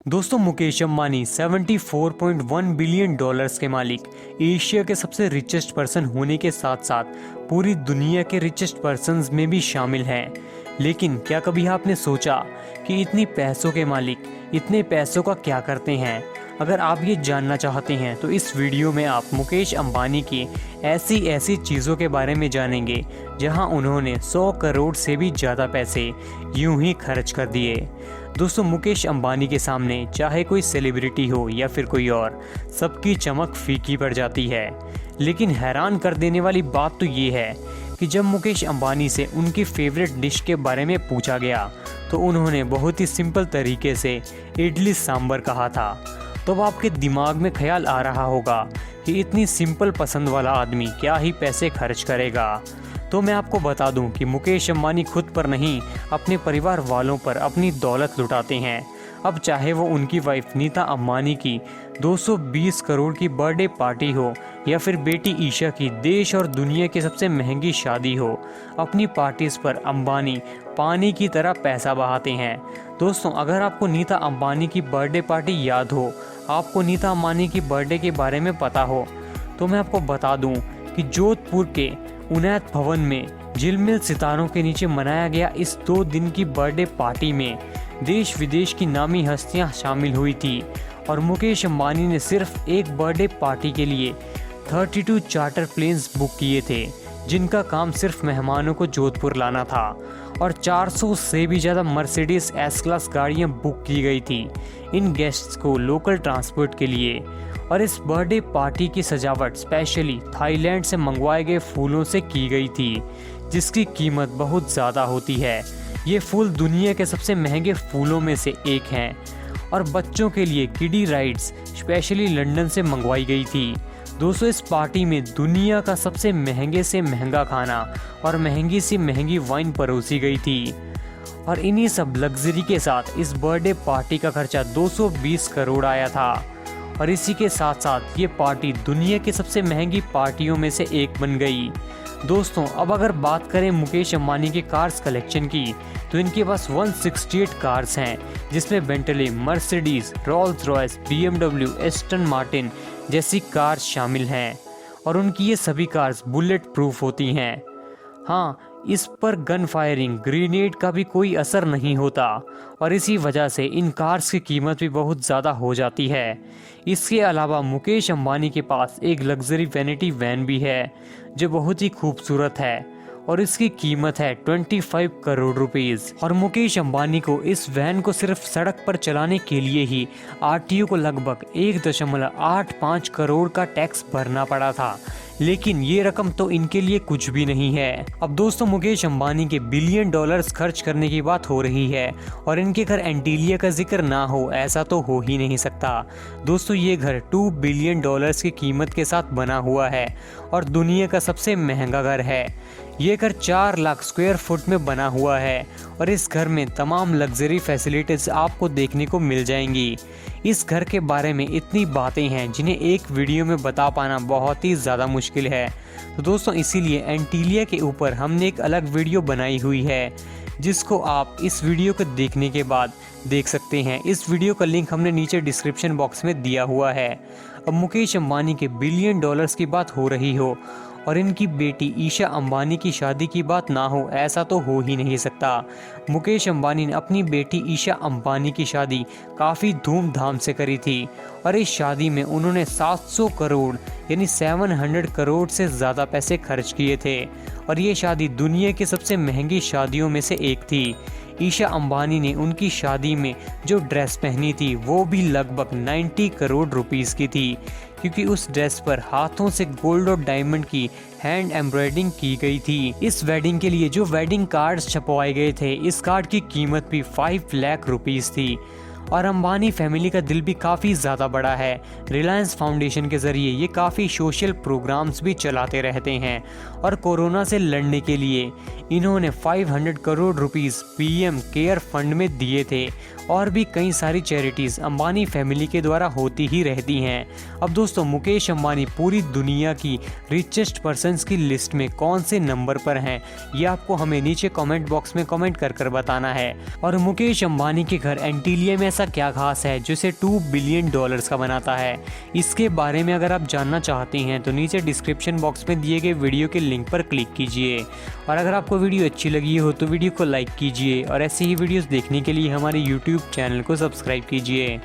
दोस्तों Mukesh Ambani 74.1 billion dollars के मालिक, एशिया के सबसे रिचेस्ट पर्सन होने के साथ साथ पूरी दुनिया के रिचेस्ट पर्सन्स में भी शामिल हैं। लेकिन क्या कभी आपने सोचा कि इतनी पैसों के मालिक इतने पैसों का क्या करते हैं? अगर आप ये जानना चाहते हैं तो इस वीडियो में आप मुकेश अंबानी की ऐसी चीज़ों के बारे में जानेंगे जहां उन्होंने 100 करोड़ से भी ज़्यादा पैसे यूं ही खर्च कर दिए। दोस्तों मुकेश अंबानी के सामने चाहे कोई सेलिब्रिटी हो या फिर कोई और, सबकी चमक फीकी पड़ जाती है। लेकिन हैरान कर देने वाली बात तो ये है कि जब मुकेश अंबानी से उनकी फेवरेट डिश के बारे में पूछा गया तो उन्होंने बहुत ही सिंपल तरीके से इडली सांभर कहा था। तो अब आपके दिमाग में ख्याल आ रहा होगा कि इतनी सिंपल पसंद वाला आदमी क्या ही पैसे खर्च करेगा। तो मैं आपको बता दूं कि मुकेश अंबानी खुद पर नहीं, अपने परिवार वालों पर अपनी दौलत लुटाते हैं। अब चाहे वो उनकी वाइफ नीता अंबानी की 220 करोड़ की बर्थडे पार्टी हो या फिर बेटी ईशा की देश और दुनिया की सबसे महंगी शादी हो, अपनी पार्टीज पर अंबानी पानी की तरह पैसा बहाते हैं। दोस्तों अगर आपको नीता अंबानी की बर्थडे पार्टी याद हो, आपको नीता अंबानी की बर्थडे के बारे में पता हो, तो मैं आपको बता दूं कि जोधपुर के उनैत भवन में झिलमिल सितारों के नीचे मनाया गया इस 2 दिन की बर्थडे पार्टी में देश विदेश की नामी हस्तियां शामिल हुई थी। और मुकेश अंबानी ने सिर्फ एक बर्थडे पार्टी के लिए 32 चार्टर प्लेन्स बुक किए थे, जिनका काम सिर्फ मेहमानों को जोधपुर लाना था। और 400 से भी ज़्यादा मर्सिडीज एस क्लास गाड़ियाँ बुक की गई थी इन गेस्ट्स को लोकल ट्रांसपोर्ट के लिए। और इस बर्थडे पार्टी की सजावट स्पेशली थाईलैंड से मंगवाए गए फूलों से की गई थी, जिसकी कीमत बहुत ज़्यादा होती है। ये फूल दुनिया के सबसे महंगे फूलों में से एक हैं। और बच्चों के लिए किडी राइड्स स्पेशली लंदन से मंगवाई गई थी। दोस्तों इस पार्टी में दुनिया का सबसे महंगे से महंगा खाना और महंगी से महंगी वाइन परोसी गई थी। और इन्हीं सब लग्जरी के साथ इस बर्थडे पार्टी का खर्चा 220 करोड़ आया था। और इसी के साथ साथ ये पार्टी दुनिया की सबसे महंगी पार्टियों में से एक बन गई। दोस्तों अब अगर बात करें मुकेश अंबानी के कार्स कलेक्शन की, तो इनके पास 168 कार्स हैं, जिसमें Bentley, Mercedes, Rolls Royce, BMW, Aston Martin जैसी कार्स शामिल हैं। और उनकी ये सभी कार्स बुलेट प्रूफ होती हैं। हाँ, इस पर गन फायरिंग, ग्रेनेड का भी कोई असर नहीं होता। और इसी वजह से इन कार्स की कीमत भी बहुत ज़्यादा हो जाती है। इसके अलावा मुकेश अंबानी के पास एक लग्जरी वैनिटी वैन भी है जो बहुत ही खूबसूरत है और इसकी कीमत है 25 करोड़ रुपीस। और मुकेश अंबानी को इस वैन को सिर्फ सड़क पर चलाने के लिए ही RTO को लगभग 1.85 करोड़ का टैक्स भरना पड़ा था। लेकिन ये रकम तो इनके लिए कुछ भी नहीं है। अब दोस्तों मुकेश अंबानी के बिलियन डॉलर्स खर्च करने की बात हो रही है और इनके घर एंटीलिया का जिक्र ना हो, ऐसा तो हो ही नहीं सकता। दोस्तों ये घर 2 बिलियन डॉलर्स की कीमत के साथ बना हुआ है और दुनिया का सबसे महंगा घर है। ये घर 4 लाख स्क्वायर फुट में बना हुआ है और इस घर में तमाम लग्जरी फैसिलिटीज आपको देखने को मिल जाएंगी। इस घर के बारे में इतनी बातें हैं जिन्हें एक वीडियो में बता पाना बहुत ही ज़्यादा मुश्किल है। तो दोस्तों इसीलिए एंटीलिया के ऊपर हमने एक अलग वीडियो बनाई हुई है, जिसको आप इस वीडियो को देखने के बाद देख सकते हैं। इस वीडियो का लिंक हमने नीचे डिस्क्रिप्शन बॉक्स में दिया हुआ है। अब मुकेश अंबानी के बिलियन डॉलर्स की बात हो रही हो और इनकी बेटी ईशा अंबानी की शादी की बात ना हो, ऐसा तो हो ही नहीं सकता। मुकेश अंबानी ने अपनी बेटी ईशा अंबानी की शादी काफ़ी धूमधाम से करी थी और इस शादी में उन्होंने 700 करोड़ यानी 700 करोड़ से ज़्यादा पैसे खर्च किए थे। और ये शादी दुनिया की सबसे महंगी शादियों में से एक थी। ईशा अंबानी ने उनकी शादी में जो ड्रेस पहनी थी वो भी लगभग 90 करोड़ रुपीस की थी, क्योंकि उस ड्रेस पर हाथों से गोल्ड और डायमंड की हैंड एम्ब्रॉयडरिंग की गई थी। इस वेडिंग के लिए जो वेडिंग कार्ड्स छपवाए गए थे, इस कार्ड की कीमत भी 5 लाख रुपीस थी। और अंबानी फैमिली का दिल भी काफ़ी ज़्यादा बड़ा है। रिलायंस फाउंडेशन के ज़रिए ये काफ़ी सोशल प्रोग्राम्स भी चलाते रहते हैं और कोरोना से लड़ने के लिए इन्होंने 500 crore rupees PM care fund में दिए थे। और भी कई सारी चैरिटीज़ अंबानी फैमिली के द्वारा होती ही रहती हैं। अब दोस्तों मुकेश अंबानी पूरी दुनिया की रिचेस्ट पर्सन्स की लिस्ट में कौन से नंबर पर हैं, ये आपको हमें नीचे कमेंट बॉक्स में कमेंट कर बताना है। और मुकेश अंबानी के घर एंटीलिया में ऐसा क्या खास है जो इसे $2 बिलियन का बनाता है? इसके बारे में अगर आप जानना चाहते हैं तो नीचे डिस्क्रिप्शन बॉक्स में दिए गए वीडियो के लिंक पर क्लिक कीजिए। और अगर आपको वीडियो अच्छी लगी हो तो वीडियो को लाइक कीजिए और ऐसे ही वीडियोस देखने के लिए हमारे YouTube चैनल को सब्सक्राइब कीजिए।